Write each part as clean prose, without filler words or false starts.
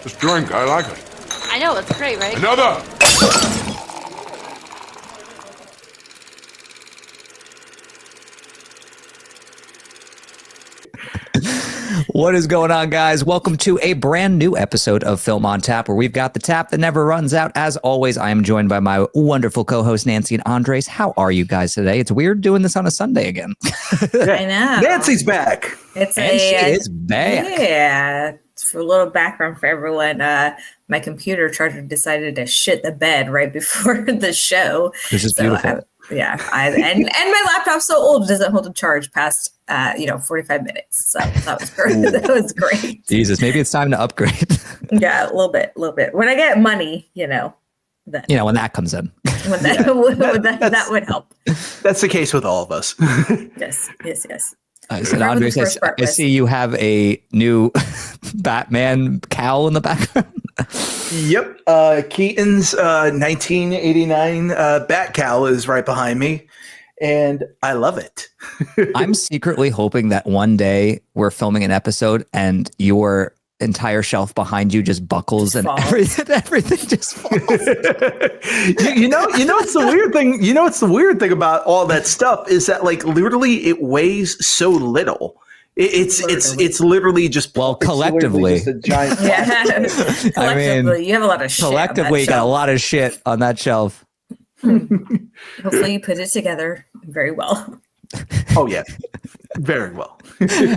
Just drink. I like it. I know, it's great, right? Another! What is going on, guys? Welcome to a brand new episode of Film on Tap, where we've got the tap that never runs out. As always, I am joined by my wonderful co-host Nancy and Andres. How are you guys today? It's weird doing this on a Sunday again. I know. Nancy's back. She is back. Yeah. For a little background for everyone, my computer charger decided to shit the bed right before the show. This is beautiful. And my laptop's so old it doesn't hold a charge past 45 minutes. So that was great. That was great. Jesus, maybe it's time to upgrade. Yeah, a little bit. When I get money, then when that comes in. When that would help. That's the case with all of us. Yes. Andres, I see you have a new Batman cowl in the background. Yep. Keaton's 1989 Bat cowl is right behind me, and I love it. I'm secretly hoping that one day we're filming an episode and your entire shelf behind you just buckles and everything just falls. you know it's the weird thing. You know what's the weird thing about all that stuff is that like literally it weighs so little. It's literally just collectively just a giant collectively you have a lot of shit. Collectively, you got a lot of shit on that shelf. Hopefully, you put it together very well. Oh yeah, very well.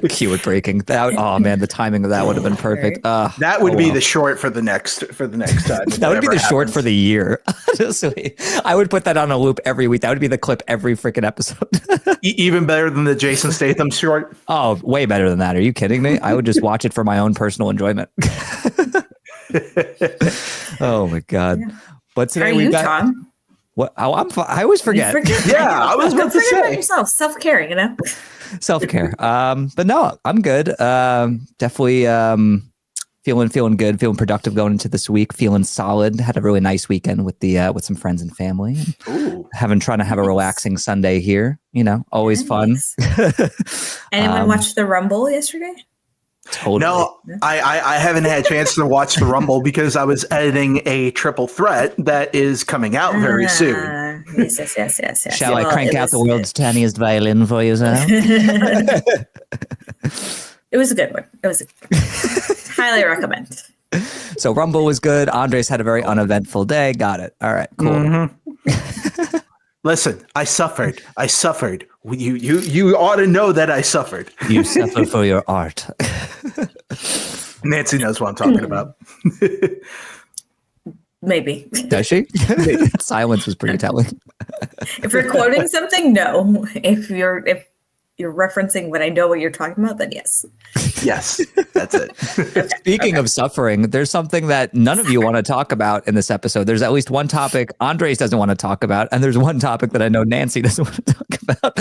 Cue it breaking. Oh man, the timing of that would have been perfect. That would be the short for the next time. That would be the short for the year. I would put that on a loop every week. That would be the clip every freaking episode. Even better than the Jason Statham short. Oh, way better than that. Are you kidding me? I would just watch it for my own personal enjoyment. Oh my god! Yeah. But today we've got. Tom? What? Oh, I always forget. Yeah, I was about to say. About yourself, self-care, Self-care. But no, I'm good. Definitely feeling good, feeling productive going into this week, feeling solid. Had a really nice weekend with with some friends and family. Ooh. Trying to have a relaxing Sunday here. Always fun. Anyone watch the Rumble yesterday? Totally. No, I haven't had a chance to watch the Rumble because I was editing a triple threat that is coming out very soon. Yes. Shall I crank out the world's tiniest violin for you, sir? It was a good one. Highly recommend. So Rumble was good. Andres had a very uneventful day. Got it. All right, cool. Mm-hmm. Listen, I suffered. You ought to know that I suffered. You suffer for your art. Nancy knows what I'm talking about. Maybe. Does she? Silence was pretty telling. If you're quoting something, no. If you're referencing what I know what you're talking about, then yes. Yes, that's it. Speaking of suffering, there's something that none of you want to talk about in this episode. There's at least one topic Andres doesn't want to talk about, and there's one topic that I know Nancy doesn't want to talk about.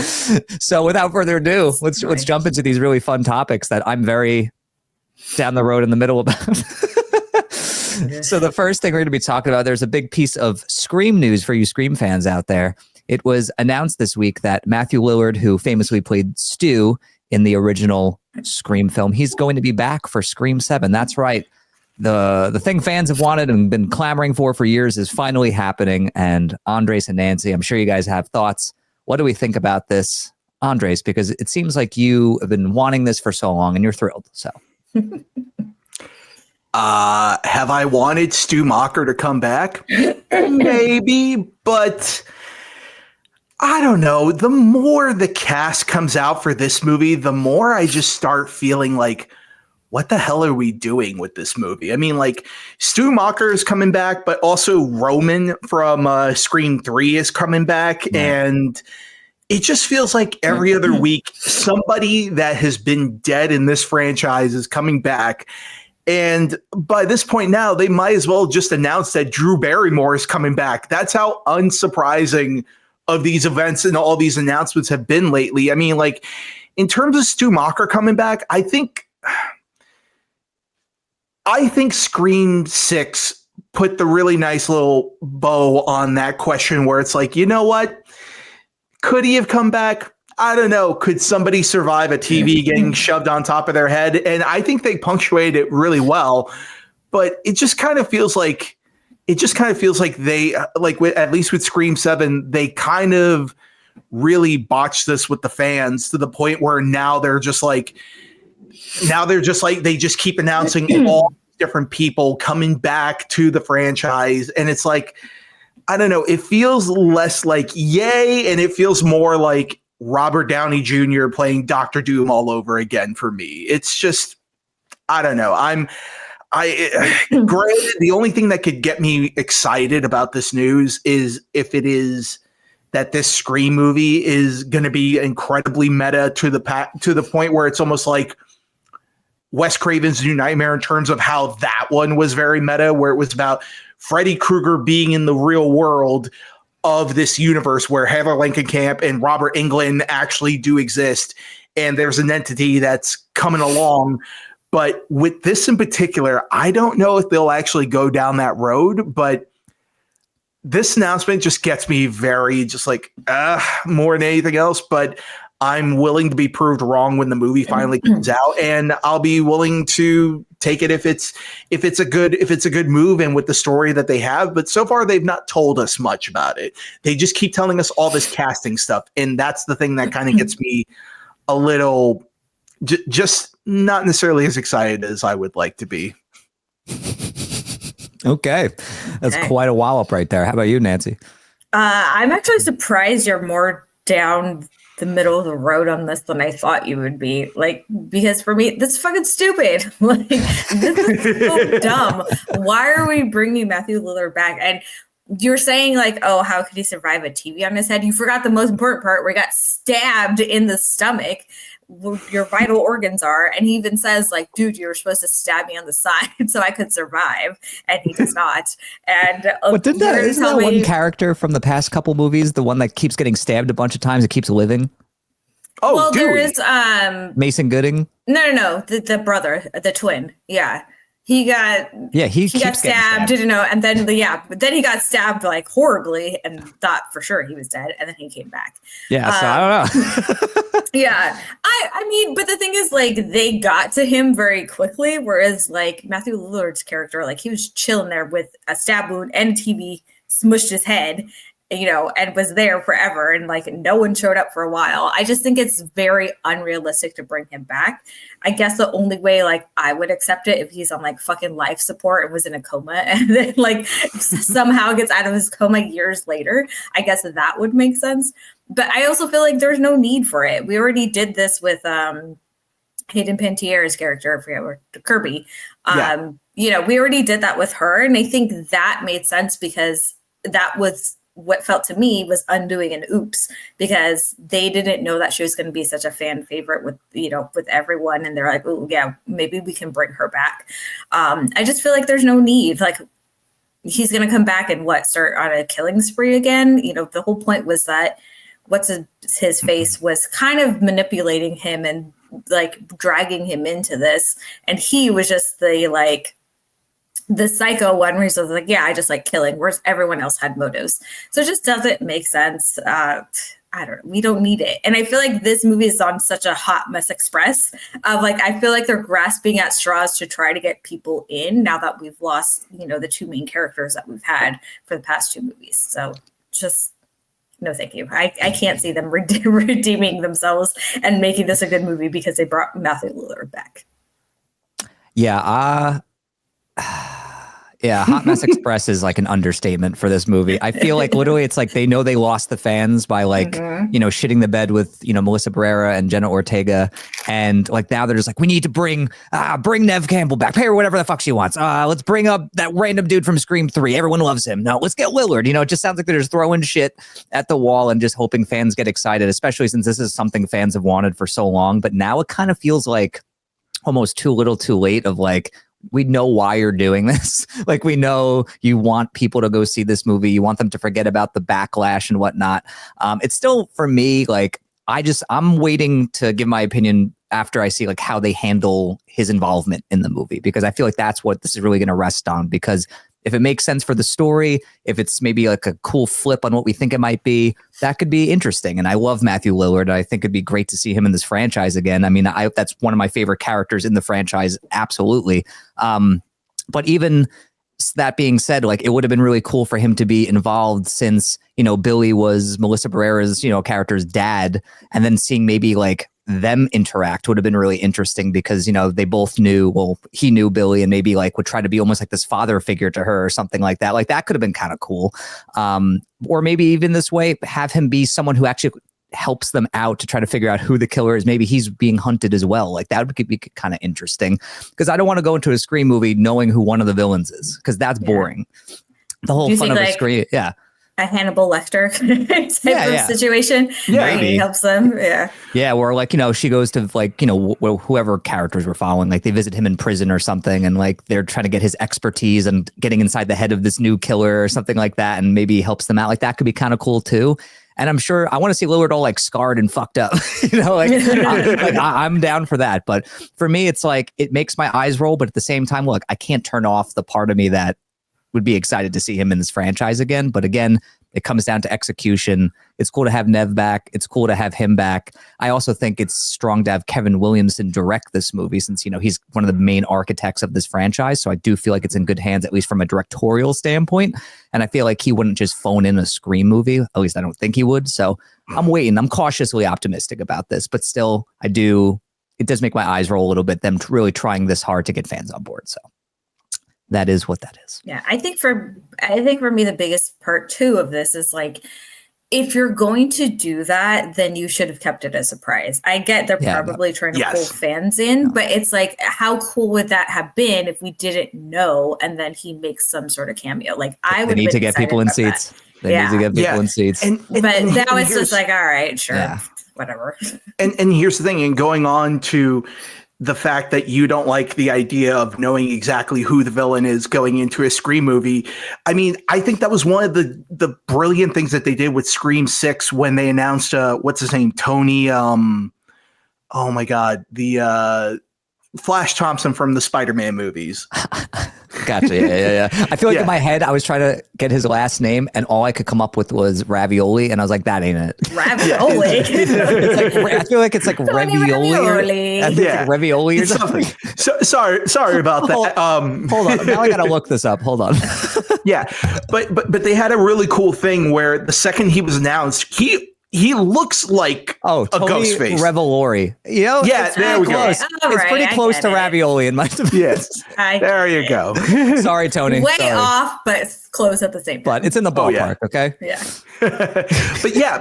So without further ado, let's jump into these really fun topics that I'm very down the road in the middle about. So the first thing we're going to be talking about, there's a big piece of Scream news for you Scream fans out there. It was announced this week that Matthew Lillard, who famously played Stu in the original Scream film, he's going to be back for Scream 7. That's right. The thing fans have wanted and been clamoring for years is finally happening. And Andres and Nancy, I'm sure you guys have thoughts. What do we think about this, Andres? Because it seems like you have been wanting this for so long and you're thrilled. So, have I wanted Stu Macher to come back? Maybe, but I don't know. The more the cast comes out for this movie, the more I just start feeling like, what the hell are we doing with this movie? I mean, like, Stu Macher is coming back, but also Roman from Scream 3 is coming back. Yeah. And it just feels like every other week, somebody that has been dead in this franchise is coming back. And by this point now, they might as well just announce that Drew Barrymore is coming back. That's how unsurprising of these events and all these announcements have been lately. I mean, like, in terms of Stu Macher coming back, I think Scream 6 put the really nice little bow on that question where it's like, you know what? Could he have come back? I don't know. Could somebody survive a TV getting shoved on top of their head? And I think they punctuated it really well. but it just kind of feels like they at least with Scream 7, they kind of really botched this with the fans to the point where now they're just like they just keep announcing all different people coming back to the franchise. And it's like, I don't know, it feels less like yay, and it feels more like Robert Downey Jr. playing Dr. Doom all over again for me. It's just, I don't know. Granted, the only thing that could get me excited about this news is if it is that this Scream movie is going to be incredibly meta to the point where it's almost like Wes Craven's New Nightmare in terms of how that one was very meta, where it was about Freddy Krueger being in the real world of this universe where Heather Langenkamp and Robert Englund actually do exist, and there's an entity that's coming along. But with this in particular, I don't know if they'll actually go down that road, but this announcement just gets me very just like, more than anything else. But I'm willing to be proved wrong when the movie finally comes out, and I'll be willing to take it if it's a good move and with the story that they have. But so far, they've not told us much about it. They just keep telling us all this casting stuff, and that's the thing that kind of gets me a little just not necessarily as excited as I would like to be. Okay, that's quite a wallop right there. How about you, Nancy? I'm actually surprised you're more down the middle of the road on this than I thought you would be. Like, because for me, this is fucking stupid. Like, this is so dumb. Why are we bringing Matthew Lillard back? And you're saying like, oh, how could he survive a TV on his head? You forgot the most important part where he got stabbed in the stomach, where your vital organs are. And he even says like, dude, you were supposed to stab me on the side so I could survive. And he does not. And isn't that one character from the past couple movies, the one that keeps getting stabbed a bunch of times and keeps living? Oh, well, there is Mason Gooding. No, the brother, the twin. Yeah. He got stabbed, didn't know, and then but then he got stabbed like horribly and thought for sure he was dead, and then he came back. Yeah, so I don't know. Yeah, I mean, but the thing is, like, they got to him very quickly, whereas like Matthew Lillard's character, like he was chilling there with a stab wound and TV smushed his head, you know, and was there forever, and like no one showed up for a while. I just think it's very unrealistic to bring him back. I guess the only way like I would accept it if he's on like fucking life support and was in a coma and then like somehow gets out of his coma years later. I guess that would make sense. But I also feel like there's no need for it. We already did this with Hayden Panettiere's character, I forget where, Kirby. You know, we already did that with her, and I think that made sense because that was what felt to me was undoing an oops, because they didn't know that she was going to be such a fan favorite with, you know, with everyone. And they're like, oh yeah, maybe we can bring her back. I just feel like there's no need. Like, he's going to come back and start on a killing spree again. You know, the whole point was that his face was kind of manipulating him and like dragging him into this. And he was just the psycho one where he's like, yeah, I just like killing, whereas everyone else had motives. So it just doesn't make sense. I don't know. We don't need it. And I feel like this movie is on such a hot mess express of like, I feel like they're grasping at straws to try to get people in now that we've lost, you know, the two main characters that we've had for the past two movies. So just no, thank you. I can't see them redeeming themselves and making this a good movie because they brought Matthew Lillard back. Yeah. Hot Mess Express is like an understatement for this movie. I feel like literally it's like they know they lost the fans by like, you know, shitting the bed with, you know, Melissa Barrera and Jenna Ortega. And like now they're just like, we need to bring Neve Campbell back. Pay her whatever the fuck she wants. Let's bring up that random dude from Scream 3. Everyone loves him. No, let's get Lillard. You know, it just sounds like they're just throwing shit at the wall and just hoping fans get excited, especially since this is something fans have wanted for so long. But now it kind of feels like almost too little too late of like, we know why you're doing this. Like, we know you want people to go see this movie. You want them to forget about the backlash and whatnot. It's still, for me, like, I'm waiting to give my opinion after I see like how they handle his involvement in the movie, because I feel like that's what this is really going to rest on. Because if it makes sense for the story, if it's maybe like a cool flip on what we think it might be, that could be interesting. And I love Matthew Lillard. I think it'd be great to see him in this franchise again. I mean, that's one of my favorite characters in the franchise. Absolutely. But even that being said, like it would have been really cool for him to be involved since, Billy was Melissa Barrera's, character's dad, and then seeing maybe like them interact would have been really interesting because, they both knew, he knew Billy and maybe like would try to be almost like this father figure to her or something like that. Like that could have been kind of cool. Or maybe even this way, have him be someone who actually helps them out to try to figure out who the killer is. Maybe he's being hunted as well. Like that would be kind of interesting because I don't want to go into a Scream movie knowing who one of the villains is because that's boring. The whole fun of a Scream. Yeah. A Hannibal Lecter type of situation. Yeah. He helps them. Yeah. Yeah. Or like, she goes to like, whoever characters we're following, like they visit him in prison or something. And like, they're trying to get his expertise and getting inside the head of this new killer or something like that. And maybe he helps them out. Like that could be kind of cool too. And I'm sure I want to see Lillard all like scarred and fucked up, I'm down for that. But for me, it's like, it makes my eyes roll. But at the same time, look, I can't turn off the part of me that would be excited to see him in this franchise again. But again, it comes down to execution. It's cool to have Nev back. It's cool to have him back. I also think it's strong to have Kevin Williamson direct this movie since, he's one of the main architects of this franchise. So I do feel like it's in good hands, at least from a directorial standpoint. And I feel like he wouldn't just phone in a Scream movie. At least I don't think he would. So I'm waiting. I'm cautiously optimistic about this, but still it does make my eyes roll a little bit, them really trying this hard to get fans on board. So that is what that is. Yeah, I think for me, the biggest part too of this is like, if you're going to do that, then you should have kept it a surprise. I get they're probably trying to pull fans in, but it's like, how cool would that have been if we didn't know and then he makes some sort of cameo? Like I would need to get people in seats. They need to get people in seats. But now it's just like, all right, sure, whatever. And here's the thing, and going on to the fact that you don't like the idea of knowing exactly who the villain is going into a Scream movie. I mean, I think that was one of the brilliant things that they did with Scream 6 when they announced, what's his name? Tony, oh my God, the Flash Thompson from the Spider-Man movies. Gotcha. Yeah. I feel like in my head, I was trying to get his last name and all I could come up with was Ravioli. And I was like, that ain't it. Ravioli. I feel like it's like ravioli. I think it's like ravioli or something. Sorry about that. Hold on. Now I got to look this up. Hold on. Yeah. But they had a really cool thing where the second he was announced, he looks like a ghost face. Revelori. There we go. It's pretty close to ravioli in my opinion. Yes. There you go. Sorry, Tony. Way off, but close at the same time. But it's in the ballpark, okay? Yeah.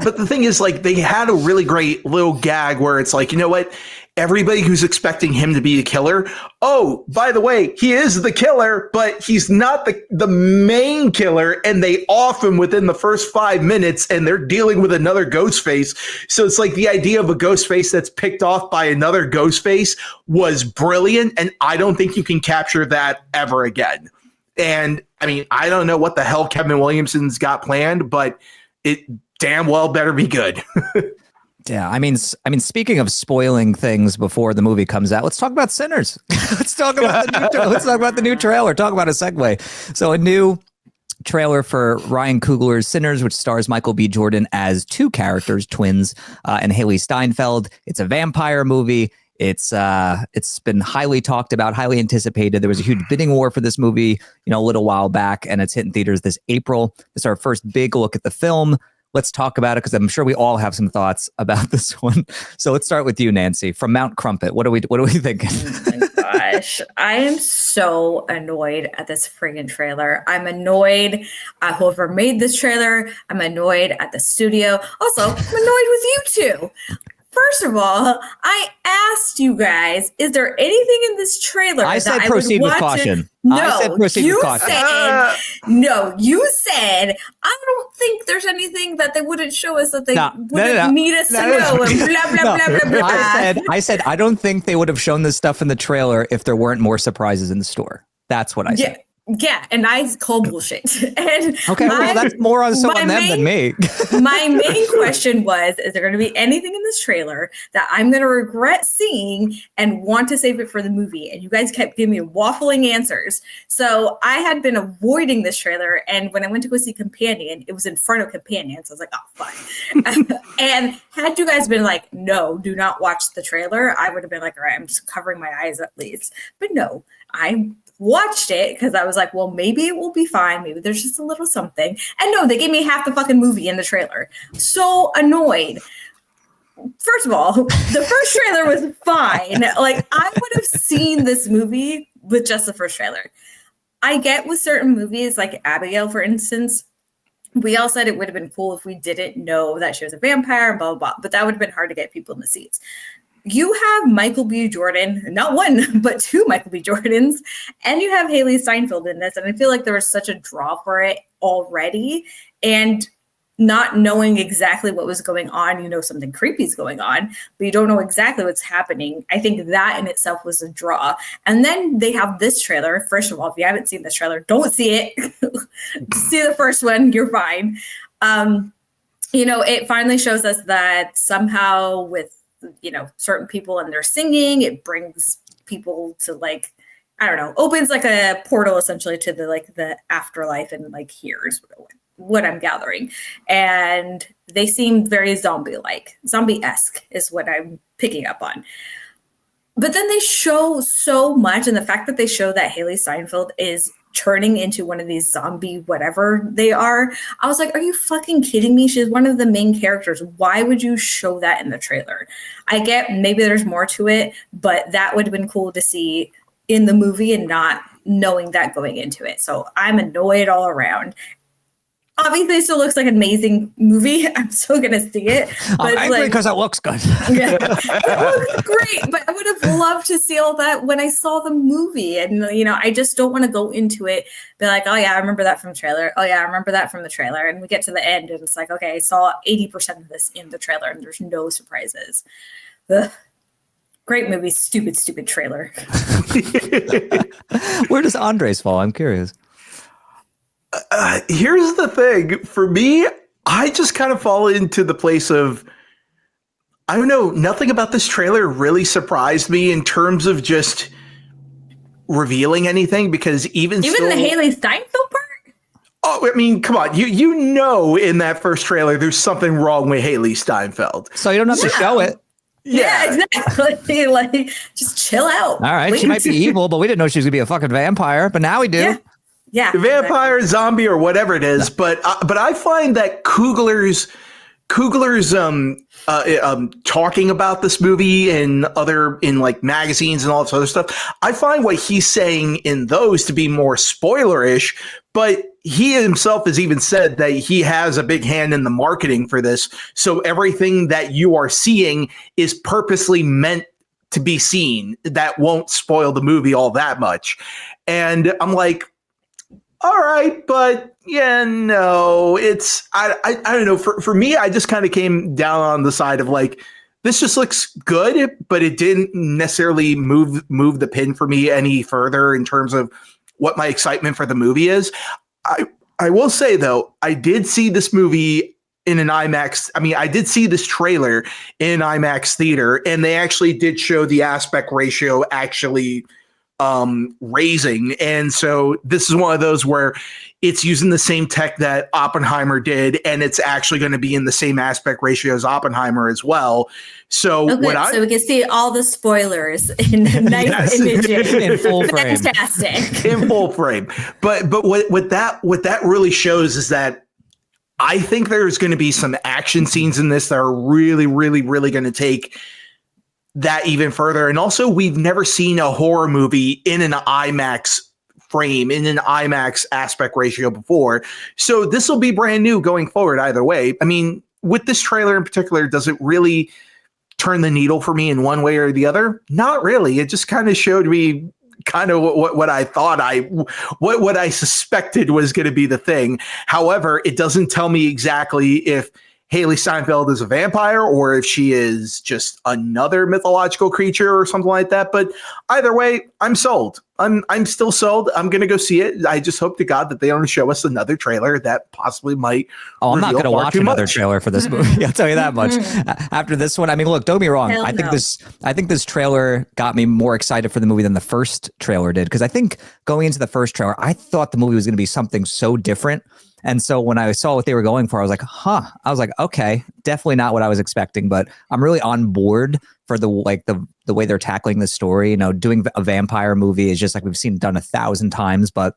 But the thing is, like, they had a really great little gag where it's like, you know what? Everybody who's expecting him to be the killer. Oh, by the way, he is the killer, but he's not the main killer. And they off him within the first 5 minutes and they're dealing with another ghost face. So it's like the idea of a ghost face that's picked off by another ghost face was brilliant. And I don't think you can capture that ever again. And I mean, I don't know what the hell Kevin Williamson's got planned, but it damn well better be good. Yeah, I mean, speaking of spoiling things before the movie comes out, let's talk about Sinners. Let's talk about the new trailer. Talk about a segue. So a new trailer for Ryan Coogler's Sinners, which stars Michael B. Jordan as two characters, twins, and Haley Steinfeld. It's a vampire movie. It's been highly talked about, highly anticipated. There was a huge bidding war for this movie, a little while back, and it's hitting theaters this April. It's our first big look at the film. Let's talk about it because I'm sure we all have some thoughts about this one. So let's start with you, Nancy, from Mount Crumpet. What are we thinking? Oh my gosh, I am so annoyed at this friggin' trailer. I'm annoyed at whoever made this trailer. I'm annoyed at the studio. Also, I'm annoyed with you two. First of all, I asked you guys, is there anything in this trailer I said proceed with caution. No, I said proceed with caution. You said, I don't think there's anything that they wouldn't show us that they wouldn't need us to know and blah, blah, blah, blah, blah. I said, I don't think they would have shown this stuff in the trailer if there weren't more surprises in the store. That's what I said. Yeah, and I call bullshit. And okay, well, that's more on them than me. My main question was, is there going to be anything in this trailer that I'm going to regret seeing and want to save it for the movie? And you guys kept giving me waffling answers. So I had been avoiding this trailer. And when I went to go see Companion, it was in front of Companion. So I was like, oh, fine. And had you guys been like, no, do not watch the trailer, I would have been like, all right, I'm just covering my eyes at least. But no, I watched it because I was like, well, maybe it will be fine. Maybe there's just a little something. And no, they gave me half the fucking movie in the trailer. So annoyed. First of all, the first trailer was fine. Like, I would have seen this movie with just the first trailer. I get with certain movies, like Abigail, for instance, we all said it would have been cool if we didn't know that she was a vampire and blah, blah, blah. But that would have been hard to get people in the seats. You have Michael B. Jordan, not one, but two Michael B. Jordans, and you have Haley Steinfeld in this. And I feel like there was such a draw for it already. And not knowing exactly what was going on, you know something creepy is going on, but you don't know exactly what's happening. I think that in itself was a draw. And then they have this trailer. First of all, if you haven't seen this trailer, don't see it. See the first one, you're fine. You know, it finally shows us that somehow with, you know, certain people and their singing, it brings people to, like, I don't know, opens like a portal essentially to the, like, the afterlife, and like, here's what I'm gathering. And they seem very zombie-like. Zombie-esque is what I'm picking up on. But then they show so much, and the fact that they show that Haley Steinfeld is turning into one of these zombie whatever they are, I was like, are you fucking kidding me? She's one of the main characters. Why would you show that in the trailer? I get maybe there's more to it, but that would have been cool to see in the movie and not knowing that going into it. So I'm annoyed all around. Obviously, it still looks like an amazing movie. I'm still going to see it. But I'm angry because it looks good. Yeah, it looks great, but I would have loved to see all that when I saw the movie. And, you know, I just don't want to go into it, be like, oh, yeah, I remember that from the trailer. Oh, yeah, I remember that from the trailer. And we get to the end, and it's like, okay, I saw 80% of this in the trailer, and there's no surprises. Ugh. Great movie, stupid, stupid trailer. Where does Andres fall? I'm curious. Here's the thing. For me, I just kind of fall into the place of, I don't know, nothing about this trailer really surprised me in terms of just revealing anything, because even the Haley Steinfeld part? Oh, I mean, come on. You know in that first trailer there's something wrong with Haley Steinfeld. So you don't have to show it. Yeah, exactly. Like, just chill out. All right, she might be evil, but we didn't know she was going to be a fucking vampire, but now we do. Yeah, vampire, exactly. Zombie, or whatever it is, but I find that Kugler's talking about this movie in like magazines and all this other stuff. I find what he's saying in those to be more spoilerish, but he himself has even said that he has a big hand in the marketing for this. So everything that you are seeing is purposely meant to be seen. That won't spoil the movie all that much. And I'm like, all right, but yeah, no, it's, I don't know. For me, I just kind of came down on the side of like, this just looks good, but it didn't necessarily move the pin for me any further in terms of what my excitement for the movie is. I will say though, I did see this movie in an IMAX. I mean, I did see this trailer in IMAX theater, and they actually did show the aspect ratio actually raising. And so this is one of those where it's using the same tech that Oppenheimer did, and it's actually going to be in the same aspect ratio as Oppenheimer as well. So so we can see all the spoilers in nice imaging in full frame. Fantastic. In full frame. But what that really shows is that I think there's going to be some action scenes in this that are really, really, really going to take that even further. And also, we've never seen a horror movie in an IMAX frame, in an IMAX aspect ratio before. So this will be brand new going forward either way. I mean, with this trailer in particular, does it really turn the needle for me in one way or the other? Not really. It just kind of showed me kind of what I thought what I suspected was going to be the thing. However, it doesn't tell me exactly if Haley Steinfeld is a vampire or if she is just another mythological creature or something like that. But either way, I'm sold. I'm still sold. I'm going to go see it. I just hope to God that they don't show us another trailer that possibly might. Oh, I'm not going to watch another trailer for this movie. I'll tell you that much. After this one, I mean, look, don't be wrong. I think this trailer got me more excited for the movie than the first trailer did. Because I think going into the first trailer, I thought the movie was going to be something so different. And so when I saw what they were going for, I was like, I was like, okay, definitely not what I was expecting, but I'm really on board for the way they're tackling the story. You know, doing a vampire movie is just like we've seen done 1,000 times, but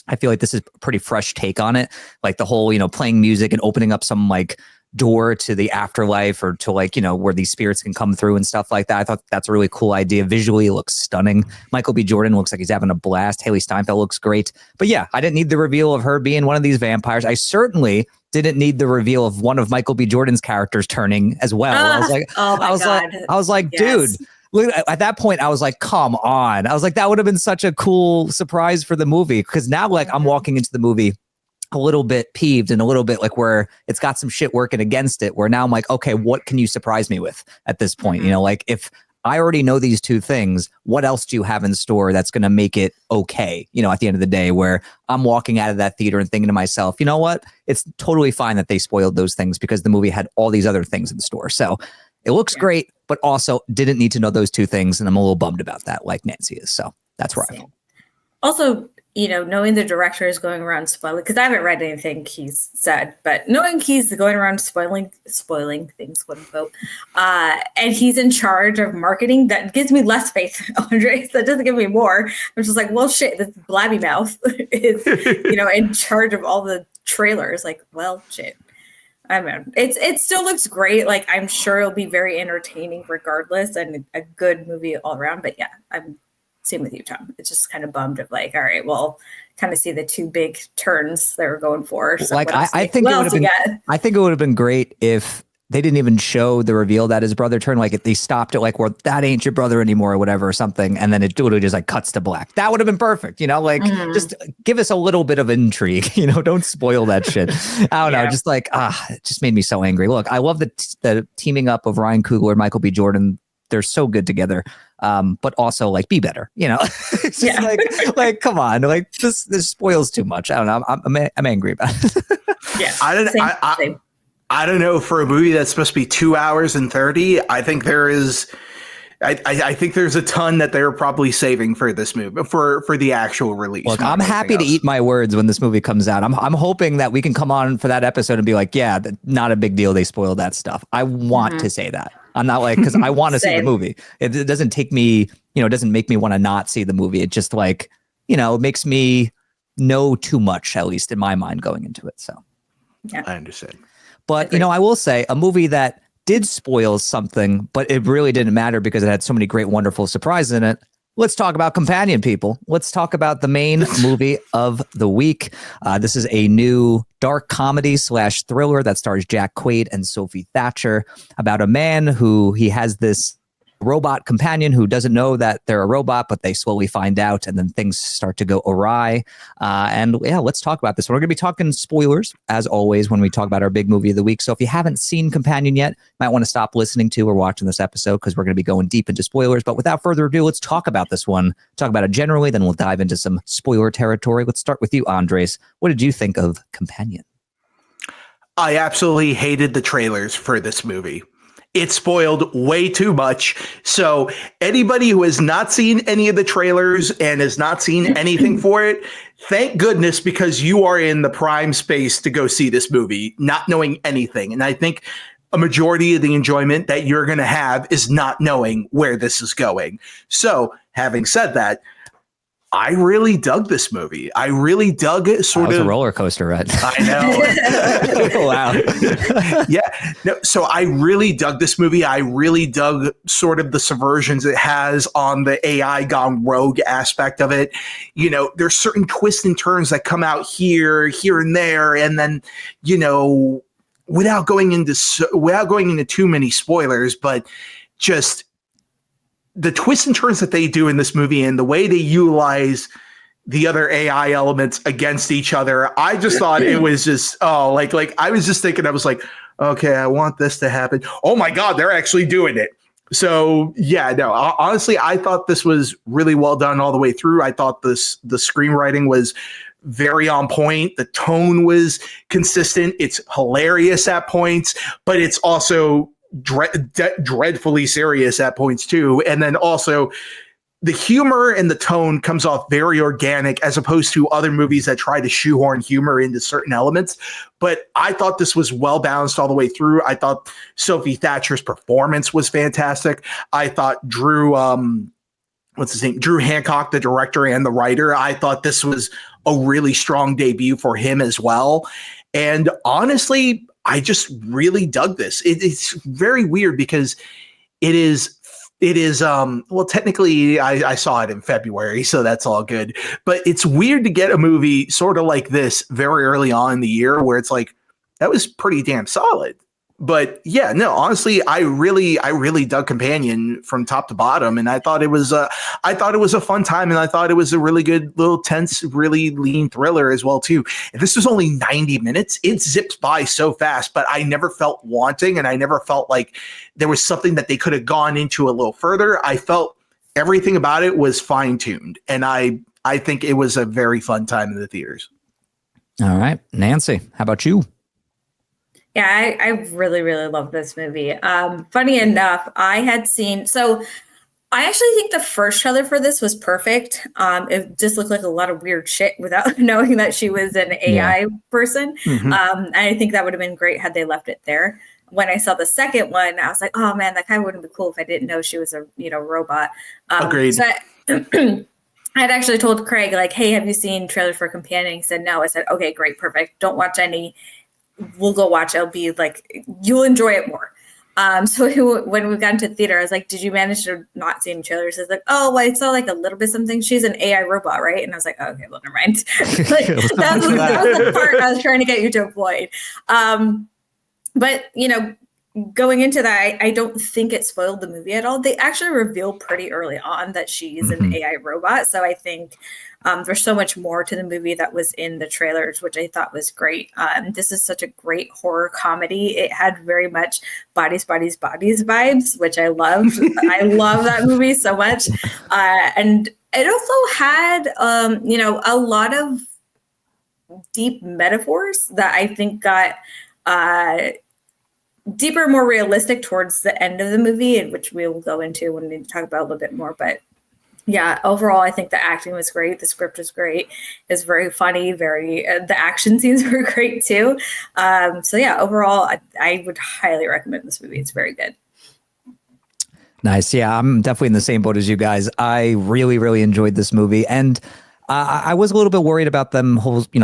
I feel like this is a pretty fresh take on it. Like the whole, you know, playing music and opening up some like door to the afterlife or to like, you know, where these spirits can come through and stuff like that. I thought that's a really cool idea. Visually, it looks stunning. Michael B. Jordan looks like he's having a blast. Haley Steinfeld looks great. But yeah, I didn't need the reveal of her being one of these vampires. I certainly didn't need the reveal of one of Michael B. Jordan's characters turning as well. I was like, I was like, yes. Dude. At that point, I was like, come on. I was like, that would have been such a cool surprise for the movie. Because now, like, I'm walking into the movie a little bit peeved and a little bit like where it's got some shit working against it, where now I'm like, okay, what can you surprise me with at this point? You know, like if I already know these two things, what else do you have in store that's going to make it okay? You know, at the end of the day, where I'm walking out of that theater and thinking to myself, you know what? It's totally fine that they spoiled those things because the movie had all these other things in store. So it looks great, but also didn't need to know those two things. And I'm a little bummed about that, like Nancy is. So that's where I feel. Also, you know, knowing the director is going around spoiling, because I haven't read anything he's said, but knowing he's going around spoiling things, quote unquote, and he's in charge of marketing, that gives me less faith, Andres. That doesn't give me more. I'm just like, well, shit, this blabby mouth is, you know, in charge of all the trailers. Like, well, shit. I mean, it still looks great. Like, I'm sure it'll be very entertaining regardless, and a good movie all around. But yeah, I'm same with you, Tom. It's just kind of bummed of like, all right, well, kind of see the two big turns they were going for. So like, I think it would have been great if they didn't even show the reveal that his brother turned. Like if they stopped it, like, well, that ain't your brother anymore or whatever or something, and then it would have just like cuts to black. That would have been perfect, you know. Like just give us a little bit of intrigue, you know. Don't spoil that shit. I don't know, just like it just made me so angry. Look, I love the teaming up of Ryan Coogler, Michael B. Jordan. They're so good together. But also like be better, you know. It's just like come on, like this spoils too much. I don't know. I'm angry about it. Yeah, I don't know, for a movie that's supposed to be 2 hours and 30. I think there is. I think there's a ton that they're probably saving for this movie for the actual release. Look, I'm happy to eat my words when this movie comes out. I'm hoping that we can come on for that episode and be like, yeah, not a big deal. They spoiled that stuff. I want to say that. I'm not like, because I want to see the movie. It doesn't take me, you know, it doesn't make me want to not see the movie. It just like, you know, it makes me know too much, at least in my mind, going into it. So yeah, I understand. But, you know, I will say a movie that did spoil something, but it really didn't matter because it had so many great, wonderful surprises in it. Let's talk about Companion, people. Let's talk about the main movie of the week. This is a new dark comedy / thriller that stars Jack Quaid and Sophie Thatcher about a man who he has this robot companion who doesn't know that they're a robot, but they slowly find out, and then things start to go awry. And yeah, let's talk about this. We're going to be talking spoilers, as always, when we talk about our big movie of the week. So if you haven't seen Companion yet, you might want to stop listening to or watching this episode because we're going to be going deep into spoilers. But without further ado, let's talk about this one. Talk about it generally, then we'll dive into some spoiler territory. Let's start with you, Andres. What did you think of Companion? I absolutely hated the trailers for this movie. It spoiled way too much. So anybody who has not seen any of the trailers and has not seen anything for it, thank goodness, because you are in the prime space to go see this movie, not knowing anything. And I think a majority of the enjoyment that you're going to have is not knowing where this is going. So having said that, I really dug this movie. I really dug it. Sort of a roller coaster ride. I know. Wow. Yeah. No. So I really dug this movie. I really dug sort of the subversions it has on the AI gone rogue aspect of it. You know, there's certain twists and turns that come out here and there, and then, you know, without going into too many spoilers, but just the twists and turns that they do in this movie and the way they utilize the other AI elements against each other. I just thought it was just, like I was just thinking, I was like, okay, I want this to happen. Oh my God, they're actually doing it. So yeah, no, honestly, I thought this was really well done all the way through. I thought the screenwriting was very on point. The tone was consistent. It's hilarious at points, but it's also dreadfully serious at points too. And then also the humor and the tone comes off very organic as opposed to other movies that try to shoehorn humor into certain elements. But I thought this was well balanced all the way through. I thought Sophie Thatcher's performance was fantastic. I thought Drew Hancock, the director and the writer, I thought this was a really strong debut for him as well. And honestly, I just really dug this. It's very weird because it is well, technically I saw it in February, so that's all good. But it's weird to get a movie sort of like this very early on in the year where it's like, that was pretty damn solid. But yeah, no, honestly, I really dug Companion from top to bottom, and I thought it was a fun time, and I thought it was a really good little tense, really lean thriller as well too. And this was only 90 minutes. It zips by so fast, but I never felt wanting, and I never felt like there was something that they could have gone into a little further. I felt everything about it was fine-tuned, and I think it was a very fun time in the theaters. All right, Nancy, how about you? Yeah, I really, really love this movie. Funny enough, I actually think the first trailer for this was perfect. It just looked like a lot of weird shit without knowing that she was an AI person. Mm-hmm. And I think that would have been great had they left it there. When I saw the second one, I was like, oh man, that kind of would have been cool if I didn't know she was a robot. Agreed. So I had actually told Craig, like, hey, have you seen trailer for Companion? He said no. I said, okay, great, perfect. Don't watch any. We'll go watch it. It'll be like, you'll enjoy it more. So when we got into the theater, I was like, did you manage to not see any trailers? He was like, oh, well, I saw like a little bit something. She's an AI robot, right? And I was like, oh, okay, well, never mind. Like, that was the part I was trying to get you to avoid. But, going into that, I don't think it spoiled the movie at all. They actually reveal pretty early on that she's an AI robot. So I think there's so much more to the movie that was in the trailers, which I thought was great. This is such a great horror comedy. It had very much bodies vibes, which I loved. I love that movie so much. And it also had, a lot of deep metaphors that I think got deeper, more realistic towards the end of the movie, which we will go into when we talk about a little bit more. But yeah, overall, I think the acting was great. The script was great. It's very funny. The action scenes were great too. So yeah, overall, I would highly recommend this movie. It's very good. Nice. Yeah, I'm definitely in the same boat as you guys. I really, really enjoyed this movie. And I was a little bit worried about them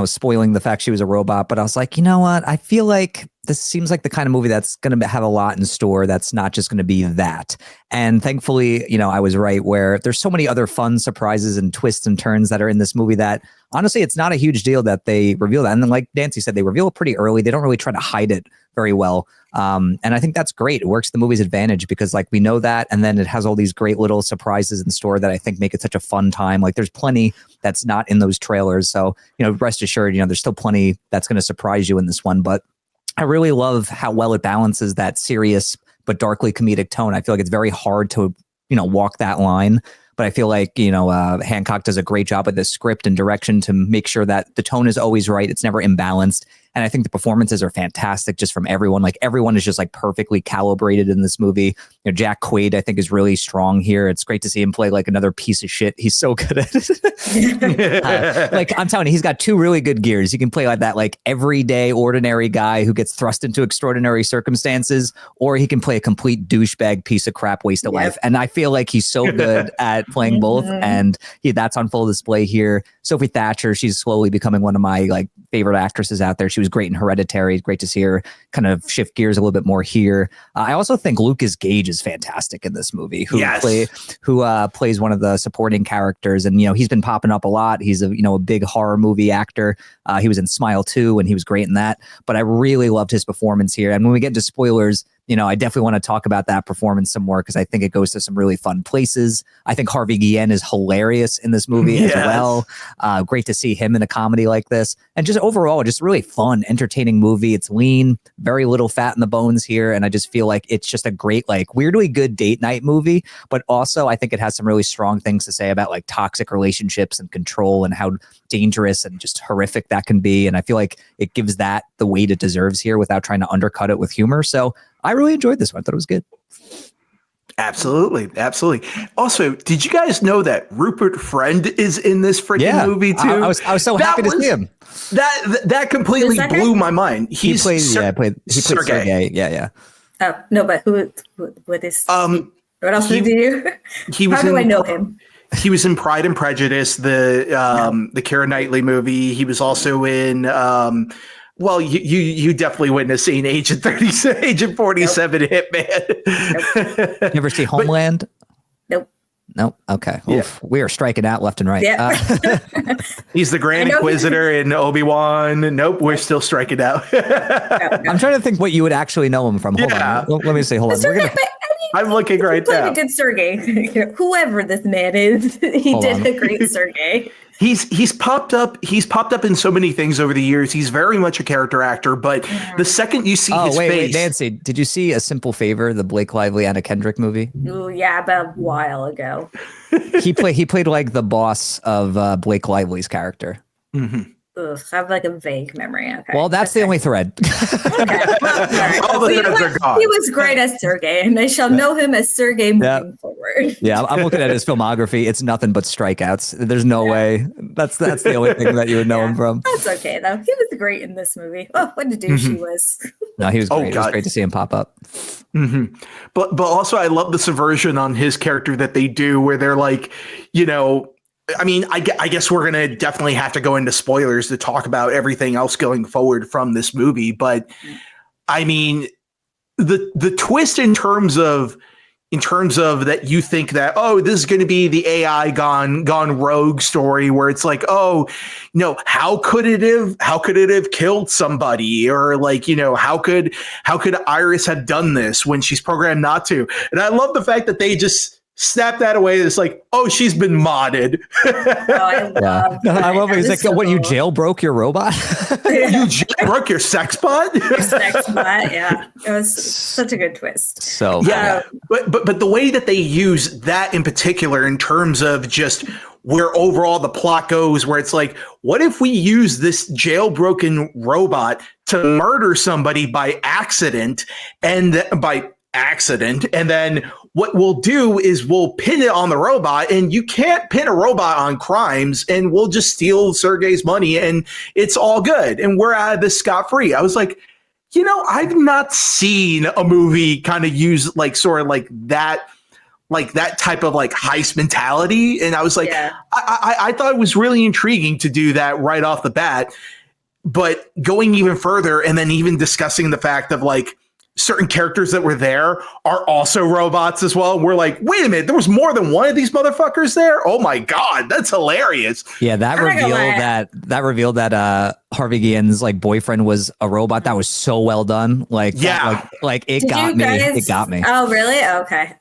spoiling the fact she was a robot, but I was like, you know what? I feel like this seems like the kind of movie that's going to have a lot in store. That's not just going to be that. And thankfully, I was right, where there's so many other fun surprises and twists and turns that are in this movie that honestly, it's not a huge deal that they reveal that. And then like Nancy said, they reveal it pretty early. They don't really try to hide it very well. And I think that's great. It works to the movie's advantage because like we know that, and then it has all these great little surprises in store that I think make it such a fun time. Like there's plenty that's not in those trailers. So, rest assured, there's still plenty that's going to surprise you in this one. But I really love how well it balances that serious but darkly comedic tone. I feel like it's very hard to, walk that line. But I feel like, Hancock does a great job with the script and direction to make sure that the tone is always right. It's never imbalanced. And I think the performances are fantastic just from everyone. Like everyone is just like perfectly calibrated in this movie. Jack Quaid, I think, is really strong here. It's great to see him play like another piece of shit. He's so good at it. Like I'm telling you, he's got two really good gears. He can play like that, like everyday ordinary guy who gets thrust into extraordinary circumstances, or he can play a complete douchebag piece of crap waste of life. And I feel like he's so good at playing both. And that's on full display here. Sophie Thatcher, she's slowly becoming one of my like favorite actresses out there. She was great in Hereditary. Great to see her kind of shift gears a little bit more here. I also think Lucas Gage is fantastic in this movie, who plays one of the supporting characters. And, he's been popping up a lot. He's a big horror movie actor. He was in Smile 2 and he was great in that. But I really loved his performance here. And when we get into spoilers, I definitely want to talk about that performance some more because I think it goes to some really fun places. I think Harvey Guillen is hilarious in this movie as well. Great to see him in a comedy like this. And just overall, just really fun, entertaining movie. It's lean, very little fat in the bones here. And I just feel like it's just a great, like weirdly good date night movie. But also I think it has some really strong things to say about like toxic relationships and control and how dangerous and just horrific that can be. And I feel like it gives that the weight it deserves here without trying to undercut it with humor. So I really enjoyed this one. I thought it was good. Absolutely. Also, did you guys know that Rupert Friend is in this freaking movie too? I was so happy to see him. That completely blew my mind. He played Sergey. Yeah. Oh no, but what is what else did he do? How do I know him? He was in Pride and Prejudice, the Keira Knightley movie. He was also in well, you definitely wouldn't have seen Agent 47 nope. Hitman. Nope. Never see Homeland? Nope. Okay. Oof. We are striking out left and right. Yeah. He's the Grand Inquisitor in Obi-Wan. Nope, we're still striking out. I'm trying to think what you would actually know him from. Hold on. Let me see. Hold on. I'm looking right now. A good Sergey. Whoever this man is, he did a great Sergey. He's popped up in so many things over the years. He's very much a character actor, but the second you see his face. Wait, Nancy, did you see A Simple Favor, the Blake Lively Anna Kendrick movie? Oh yeah, about a while ago. He played like the boss of Blake Lively's character. Mm-hmm. Ugh, I have like a vague memory. Okay. Well, that's the only thread. All the threads are gone. He was great as Sergey, and I shall know him as Sergey moving forward. Yeah, I'm looking at his filmography. It's nothing but strikeouts. There's no way. That's the only thing that you would know him from. That's okay though. He was great in this movie. Oh, what a douche he was. No, he was great. It was great to see him pop up. Mm-hmm. But also, I love the subversion on his character that they do, where they're like, I mean, I guess we're going to definitely have to go into spoilers to talk about everything else going forward from this movie. But I mean, the twist in terms of that you think that, oh, this is going to be the AI gone rogue story where it's like, oh, how could it have killed somebody? Or like, how could Iris have done this when she's programmed not to? And I love the fact that they just snap that away. It's like, oh, she's been modded. I love it. He's like, what, you jailbroke your robot? You jailbroke your sex bot? Your sex bot, yeah. It was such a good twist. So yeah, but the way that they use that in particular in terms of just where overall the plot goes, where it's like, what if we use this jailbroken robot to murder somebody by accident, and then what we'll do is we'll pin it on the robot, and you can't pin a robot on crimes, and we'll just steal Sergey's money and it's all good. And we're out of this scot-free. I was like, I've not seen a movie kind of use like sort of like that type of like heist mentality. And I was like, I thought it was really intriguing to do that right off the bat, but going even further and then even discussing the fact of like, certain characters that were there are also robots as well. We're like, wait a minute, there was more than one of these motherfuckers there? Oh my God, that's hilarious. Yeah, that revealed that Harvey Guillen's like boyfriend was a robot. That was so well done. Like, yeah, it got me. It got me. Oh, really? Okay.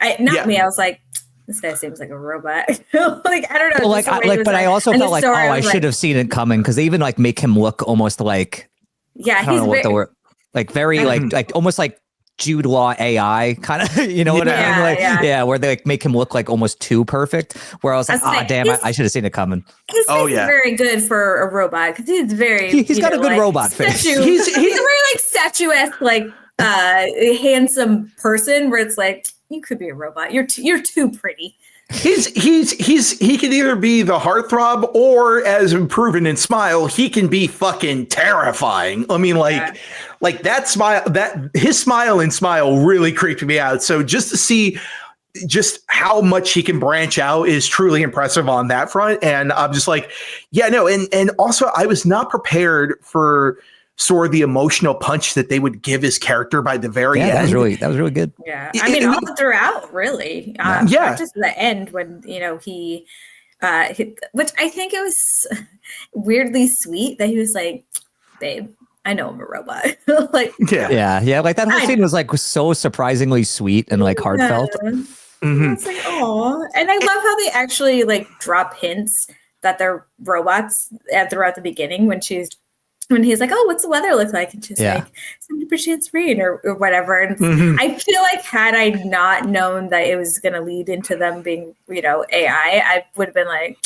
Me. I was like, this guy seems like a robot. Like, I don't know. Well, but I also felt like, I should have seen it coming, because they even like make him look almost like, I don't know what the word, like very like almost like Jude Law AI kind of, you know what I mean? Like, where they like make him look like almost too perfect. Where I was like, damn, I should have seen it coming. His face is very good for a robot, because he's very. He's got a good robot face. He's a very like statuesque, like handsome person. Where it's like, you could be a robot. You're too pretty. He can either be the heartthrob, or as proven in Smile, he can be fucking terrifying. I mean, like that smile, his smile in Smile really creeped me out. So just to see just how much he can branch out is truly impressive on that front. And I'm just like, and also I was not prepared for sort of the emotional punch that they would give his character by the very end. That was really good. Yeah, I mean, all throughout, really. Not just the end when he, which I think it was weirdly sweet that he was like, "Babe, I know I'm a robot." Like, like that whole scene was like so surprisingly sweet and like heartfelt. Mm-hmm. It's like, oh, and I love how they actually like drop hints that they're robots throughout the beginning when he's like, oh, what's the weather look like? And she's like, 70% rain or whatever. And I feel like had I not known that it was going to lead into them being, AI, I would have been like,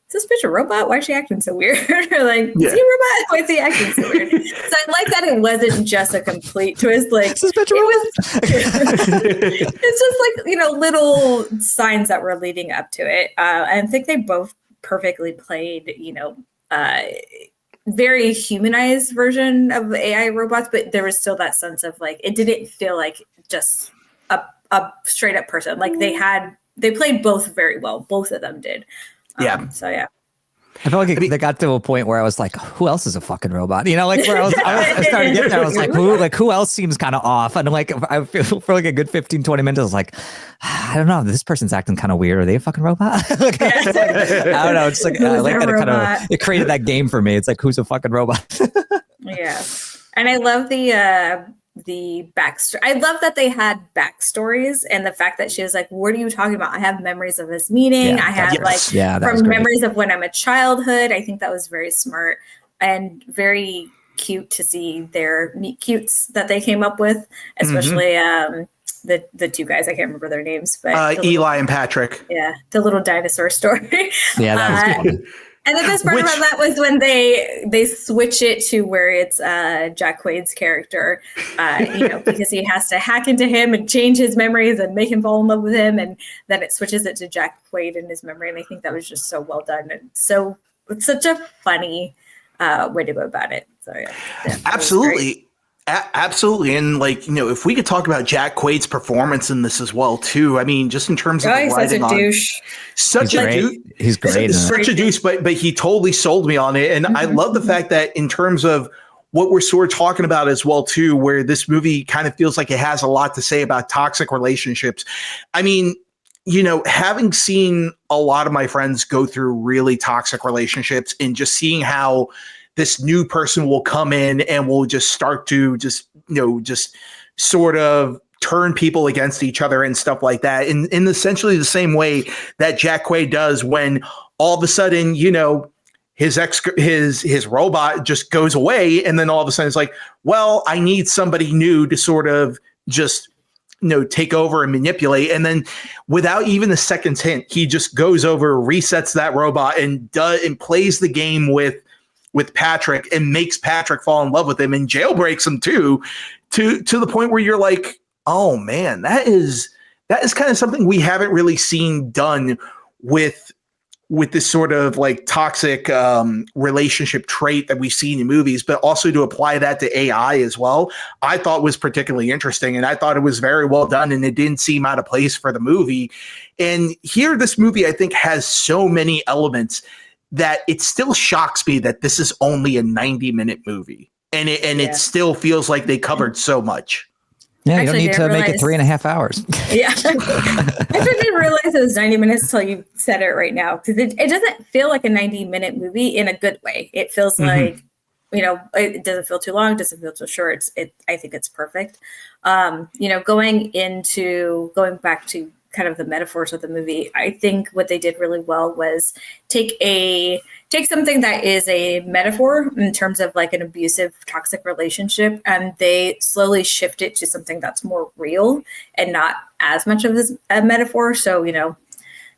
is this bitch a robot? Why is she acting so weird? Or like, Yeah. is he a robot? Why is he acting so weird? So I like that it wasn't just a complete twist. Like, Is this bitch a robot? it's just like, you know, little signs that were leading up to it. I think they both perfectly played, you know, very humanized version of AI robots, but there was still that sense of like, it didn't feel like just a straight up person. Like they played both very well. Both of them did. Yeah. So yeah. I felt like they got to a point where I was like, who else is a fucking robot? You know, like where I started getting there. I was like, who else seems kind of off? And like, I feel for like a good 15, 20 minutes, I was like, I don't know, this person's acting kind of weird. Are they a fucking robot? Like, I don't know. It's like, I like that it created that game for me. It's like, who's a fucking robot? Yeah. And I love the backstory. I love that they had backstories, and the fact that she was like, what are you talking about? I have memories of this meeting. I have from memories of when I'm a childhood. I think that was very smart and very cute to see their meet cutes that they came up with, especially the two guys. I can't remember their names, but Eli and Patrick. Yeah, the little dinosaur story. Yeah, that was fun. And the best part about that was when they switch it to where it's Jack Quaid's character, you know, because he has to hack into him and change his memories and make him fall in love with him, and then it switches it to Jack Quaid in his memory, and I think that was just so well done, and so it's such a funny way to go about it. So yeah, absolutely. Absolutely. And like, you know, if we could talk about Jack Quaid's performance in this as well, too. I mean, just in terms of he's such a douche. Such a douche. He's great. Such a douche, but he totally sold me on it. And I love the fact that in terms of what we're sort of talking about as well, too, where this movie kind of feels like it has a lot to say about toxic relationships. I mean, you know, having seen a lot of my friends go through really toxic relationships and just seeing how this new person will come in and will just start to just sort of turn people against each other and stuff like that. In essentially the same way that Jack Quaid does when all of a sudden, you know, his robot just goes away. And then all of a sudden it's like, well, I need somebody new to sort of just, you know, take over and manipulate. And then without even a second hint, he just goes over, resets that robot and plays the game with Patrick and makes Patrick fall in love with him and jailbreaks him too, to the point where you're like, oh man, that is kind of something we haven't really seen done with this sort of like toxic relationship trait that we've seen in movies, but also to apply that to AI as well, I thought was particularly interesting. And I thought it was very well done, and it didn't seem out of place for the movie. And here, this movie, I think, has so many elements that it still shocks me that this is only a 90-minute movie, and it still feels like they covered so much. Yeah, you don't need to make it 3.5 hours. Yeah, I didn't realize it was 90 minutes until you said it right now, because it doesn't feel like a 90-minute movie in a good way. It feels like, you know, it doesn't feel too long, it doesn't feel too short. I think it's perfect. You know, going back to kind of the metaphors of the movie, I think what they did really well was take something that is a metaphor in terms of like an abusive, toxic relationship, and they slowly shift it to something that's more real and not as much of a metaphor. So, you know,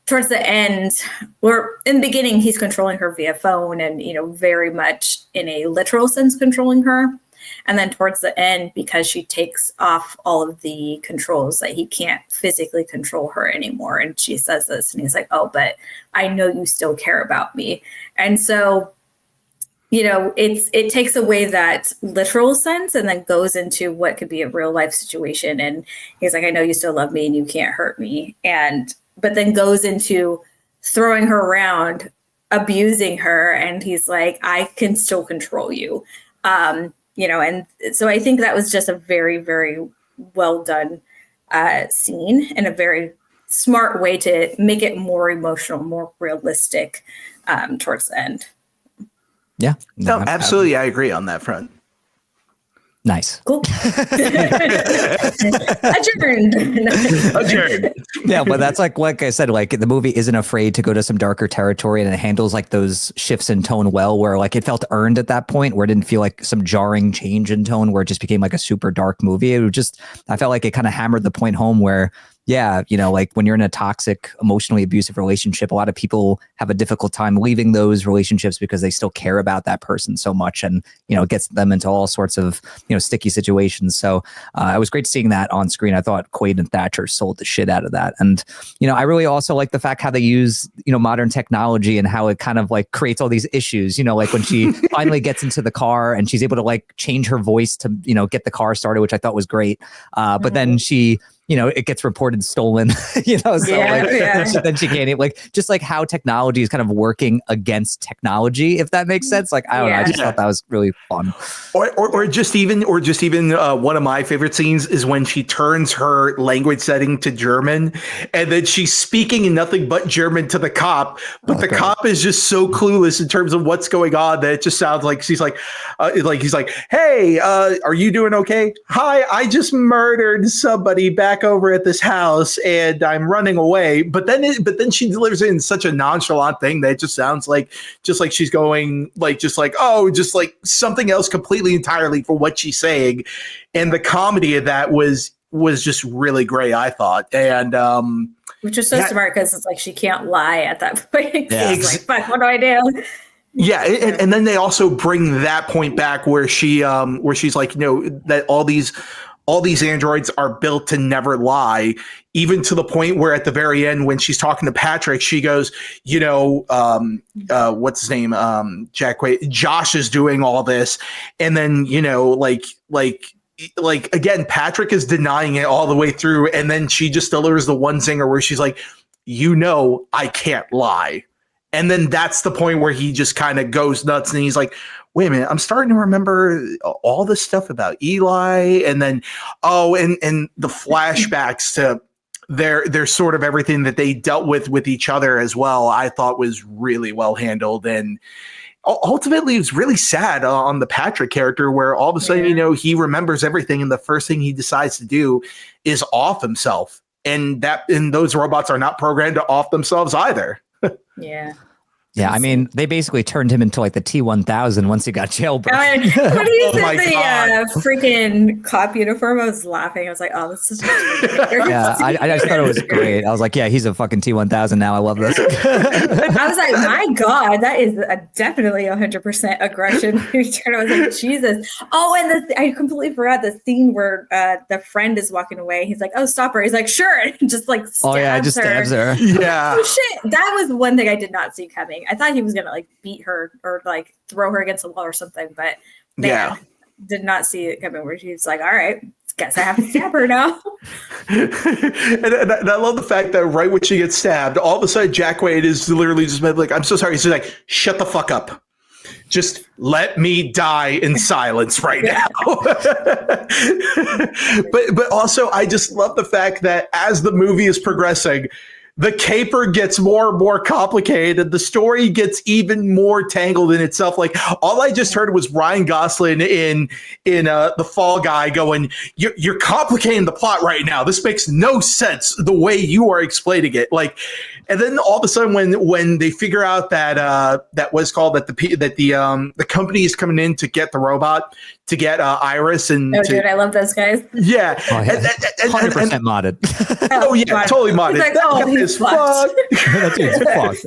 towards the end, or in the beginning, he's controlling her via phone and, you know, very much in a literal sense controlling her. And then towards the end, because she takes off all of the controls, that he can't physically control her anymore. And she says this, and he's like, oh, but I know you still care about me. And so, you know, it takes away that literal sense and then goes into what could be a real life situation. And he's like, I know you still love me and you can't hurt me. But then goes into throwing her around, abusing her. And he's like, I can still control you. You know, and so I think that was just a very, very well done scene, and a very smart way to make it more emotional, more realistic towards the end. Yeah. No, absolutely. I agree on that front. Nice. Cool. Adjourned. Yeah, but that's like I said, like the movie isn't afraid to go to some darker territory, and it handles like those shifts in tone well, where like it felt earned at that point, where it didn't feel like some jarring change in tone where it just became like a super dark movie. It was just, I felt like it kind of hammered the point home where, yeah, like when you're in a toxic, emotionally abusive relationship, a lot of people have a difficult time leaving those relationships because they still care about that person so much, and it gets them into all sorts of sticky situations. So it was great seeing that on screen. I thought Quaid and Thatcher sold the shit out of that, and I really also like the fact how they use modern technology and how it kind of like creates all these issues. Like when she finally gets into the car and she's able to like change her voice to get the car started, which I thought was great. But then she it gets reported stolen, so then she can't just like how technology is kind of working against technology, if that makes sense. Like, I don't know. I just thought that was really fun. Or just even one of my favorite scenes is when she turns her language setting to German and then she's speaking in nothing but German to the cop, but cop is just so clueless in terms of what's going on that it just sounds like she's like he's like, hey, are you doing okay? Hi, I just murdered somebody back over at this house and I'm running away. But then she delivers it in such a nonchalant thing that it just sounds like she's going just like something else completely entirely for what she's saying. And the comedy of that was just really great, I thought. And which is so smart because it's like she can't lie at that point. Yeah. Like, fuck, what do I do? Yeah, and then they also bring that point back where she's like, that all these androids are built to never lie, even to the point where at the very end, when she's talking to Patrick, she goes, what's his name? Jack Quaid. Josh is doing all this. And then, again, Patrick is denying it all the way through. And then she just delivers the one zinger where she's like, I can't lie. And then that's the point where he just kind of goes nuts and he's like, wait a minute, I'm starting to remember all this stuff about Eli. And then, and the flashbacks to their sort of everything that they dealt with each other as well, I thought was really well handled. And ultimately, it was really sad on the Patrick character where all of a sudden, he remembers everything. And the first thing he decides to do is off himself. And those robots are not programmed to off themselves either. Yeah. Yeah, I mean, they basically turned him into like the T-1000 once he got jailbroken. When he said the freaking cop uniform, I was laughing. I was like, oh, this is yeah, I just thought it was great. I was like, yeah, he's a fucking T-1000 now. I love this. I was like, my God, that is definitely 100% aggression. I was like, Jesus. Oh, and I completely forgot the scene where the friend is walking away. He's like, oh, stop her. He's like, sure. And just like stabs her. Yeah. Oh, shit. That was one thing I did not see coming. I thought he was gonna like beat her or like throw her against the wall or something, but did not see it coming. Where she's like, "All right, guess I have to stab her now." and I love the fact that right when she gets stabbed, all of a sudden Jack Quaid is literally just like, "I'm so sorry." He's like, "Shut the fuck up. Just let me die in silence right now." but also, I just love the fact that as the movie is progressing, the caper gets more and more complicated. The story gets even more tangled in itself. Like, all I just heard was Ryan Gosling in The Fall Guy going, "You're complicating the plot right now. This makes no sense the way you are explaining it." Like, and then all of a sudden, when they figure out that the company is coming in to get the robot, to get Iris, and dude, I love those guys. Yeah, 100% modded. Oh yeah, totally modded. Like, oh, he's fucked. That dude's fucked.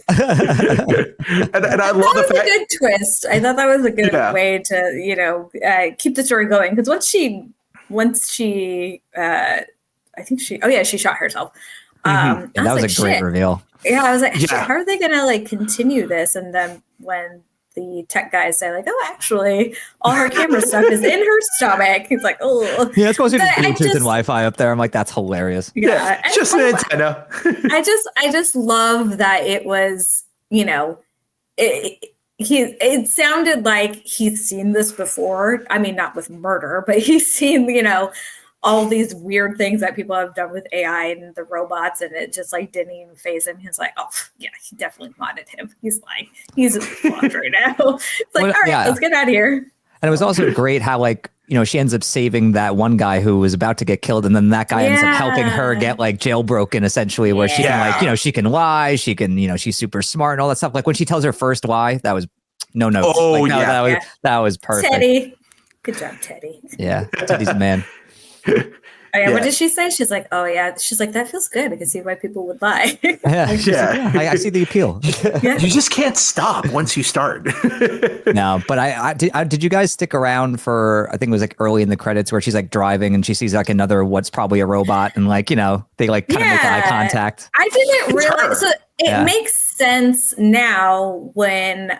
and I love the fact. A good twist. I thought that was a good way to keep the story going, because once she I think she shot herself. That was a great reveal. Yeah, I was like, how are they gonna like continue this? And then when the tech guys say like, "Oh, actually, all her camera stuff is in her stomach," he's like, "Oh, yeah, it's supposed to be Bluetooth and Wi-Fi up there." I'm like, that's hilarious. Yeah, just an antenna. I just love that it was, it sounded like he's seen this before. I mean, not with murder, but he's seen, all these weird things that people have done with AI and the robots, and it just like didn't even faze him. He's like, oh yeah, he definitely modded him. He's fucked right now. It's like, all right, let's get out of here. And it was also great how like, she ends up saving that one guy who was about to get killed, and then that guy ends up helping her get like jailbroken, essentially, where she can like, she can lie, she can, she's super smart and all that stuff. Like when she tells her first lie, that was no notes. Oh, like, that was perfect. Teddy. Good job, Teddy. Yeah, Teddy's the man. Oh, yeah, what did she say? She's like, oh yeah. She's like, that feels good. I can see why people would lie. Yeah. I see the appeal. You just can't stop once you start. No, but I did you guys stick around for, I think it was like early in the credits where she's like driving and she sees like another, what's probably a robot, and like, you know, they like kind of make eye contact. I didn't realize. So it makes sense now when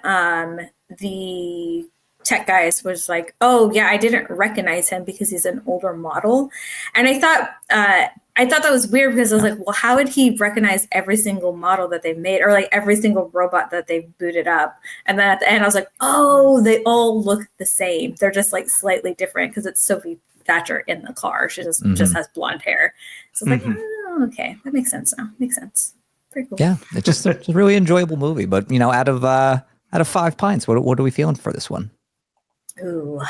the tech guys was like, oh yeah, I didn't recognize him because he's an older model. And I thought that was weird because I was like, well, how would he recognize every single model that they've made, or like every single robot that they've booted up? And then at the end I was like, oh, they all look the same. They're just like slightly different because it's Sophie Thatcher in the car. She just has blonde hair. So it's like, oh, okay, that makes sense now. Makes sense. Pretty cool. Yeah, it's a really enjoyable movie. But you know, out of 5 pints, what are we feeling for this one? Ooh,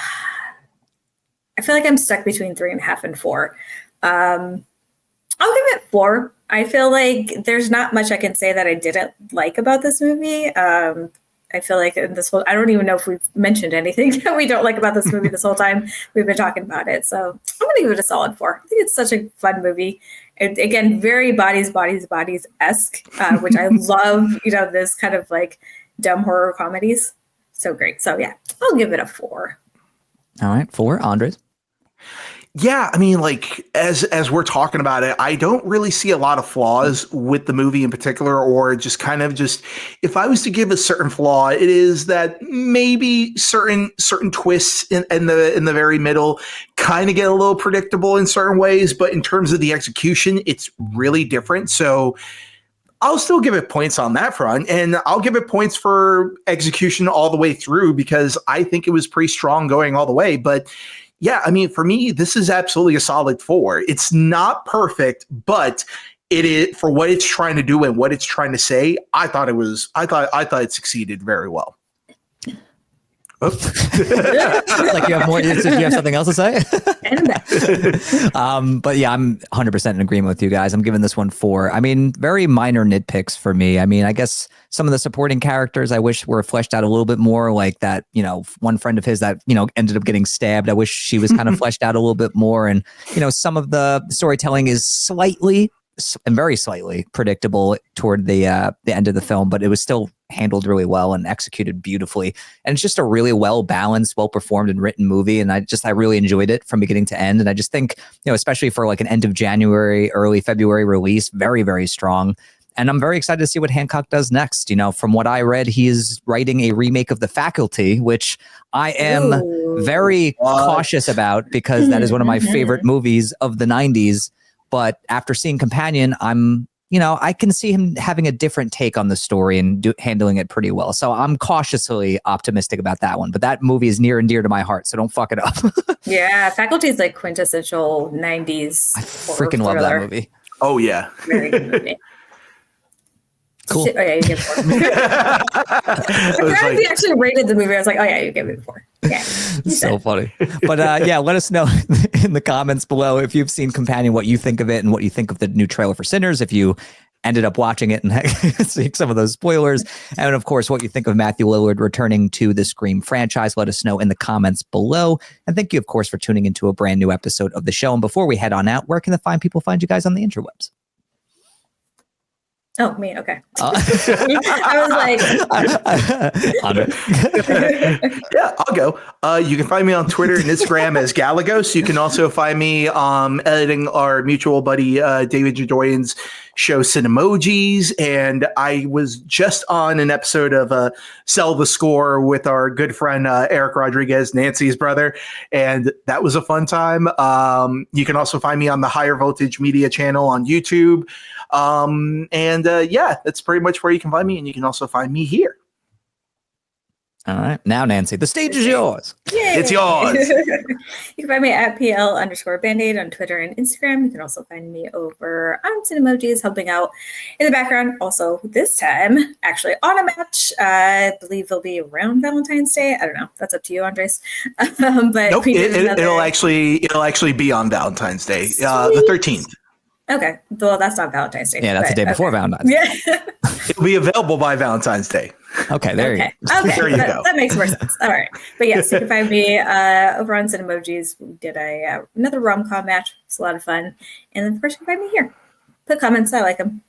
I feel like I'm stuck between 3.5 and 4. I'll give it 4. I feel like there's not much I can say that I didn't like about this movie. I feel like in this whole, I don't even know if we've mentioned anything that we don't like about this movie this whole time we've been talking about it. So I'm going to give it a solid 4. I think it's such a fun movie. Again, very bodies-esque, which I love, you know, this kind of like dumb horror comedies. So great. So yeah, I'll give it a 4. All right, 4. Andres? Yeah, I mean, like as we're talking about it, I don't really see a lot of flaws with the movie in particular, or just if I was to give a certain flaw, it is that maybe certain twists in the very middle kind of get a little predictable in certain ways, but in terms of the execution, it's really different. So I'll still give it points on that front, and I'll give it points for execution all the way through because I think it was pretty strong going all the way. But yeah, I mean, for me, this is absolutely a solid 4. It's not perfect, but it is for what it's trying to do and what it's trying to say. I thought it succeeded very well. Like you have more? Did you have something else to say? But yeah, I'm 100% in agreement with you guys. I'm giving this one 4. I mean, very minor nitpicks for me. I mean, I guess some of the supporting characters I wish were fleshed out a little bit more. Like that, you know, one friend of his that, you know, ended up getting stabbed. I wish she was kind of fleshed out a little bit more. And you know, some of the storytelling is slightly and very slightly predictable toward the end of the film, but it was still handled really well and executed beautifully. And it's just a really well balanced, well performed and written movie. And I really enjoyed it from beginning to end. And I just think, you know, especially for like an end of January, early February release, very, very strong. And I'm very excited to see what Hancock does next. You know, from what I read, he is writing a remake of The Faculty, which I am very cautious about because that is one of my favorite movies of the 90s. But after seeing Companion, I can see him having a different take on the story and handling it pretty well. So I'm cautiously optimistic about that one. But that movie is near and dear to my heart, so don't fuck it up. Yeah, Faculty is like quintessential 90s. I freaking love that movie. Oh, yeah. Very good movie. Cool. Oh, yeah, you give it 4. I forgot we actually rated the movie. I was like, oh, yeah, you give it 4. Yeah. So funny. But yeah, let us know in the comments below if you've seen Companion, what you think of it and what you think of the new trailer for Sinners, if you ended up watching it and seeing some of those spoilers. And of course, what you think of Matthew Lillard returning to the Scream franchise. Let us know in the comments below. And thank you, of course, for tuning into a brand new episode of the show. And before we head on out, where can the fine people find you guys on the interwebs? Oh, me. Okay. I was like, yeah, I'll go. You can find me on Twitter and Instagram as Galagos. You can also find me editing our mutual buddy David Jadoyan's show Cinemojis. And I was just on an episode of Sell the Score with our good friend Eric Rodriguez, Nancy's brother. And that was a fun time. You can also find me on the Higher Voltage Media channel on YouTube. Yeah, that's pretty much where you can find me. And you can also find me here. All right. Now, Nancy, the stage is yours. Yay. It's yours. You can find me at PL_Bandaid on Twitter and Instagram. You can also find me over on Cinemojis, helping out in the background. Also, this time, actually on a match. I believe it'll be around Valentine's Day. I don't know. That's up to you, Andres. But nope, it'll actually be on Valentine's Day, the 13th. Okay. Well, that's not Valentine's Day. Yeah, that's the day before Valentine's Day. Yeah. It'll be available by Valentine's Day. Okay, there Okay. you go. Okay. There you go. That makes more sense. All right. But yes, you can find me over on Cinemojis. We did another rom-com match. It's a lot of fun. And then of course you can find me here. Put comments. I like them.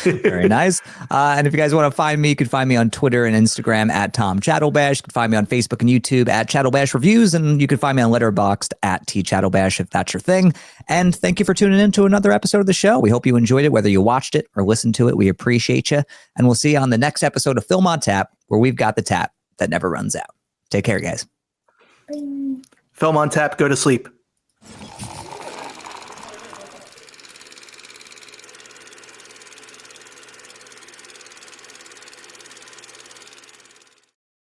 Very nice. And if you guys want to find me, you can find me on Twitter and Instagram at Tom Chattelbash. You can find me on Facebook and YouTube at Chattelbash Reviews, and you can find me on Letterboxd at T Chattelbash if that's your thing. And thank you for tuning in to another episode of the show. We hope you enjoyed it, whether you watched it or listened to it. We appreciate you. And we'll see you on the next episode of Film on Tap, where we've got the tap that never runs out. Take care, guys. Bye. Film on tap, go to sleep.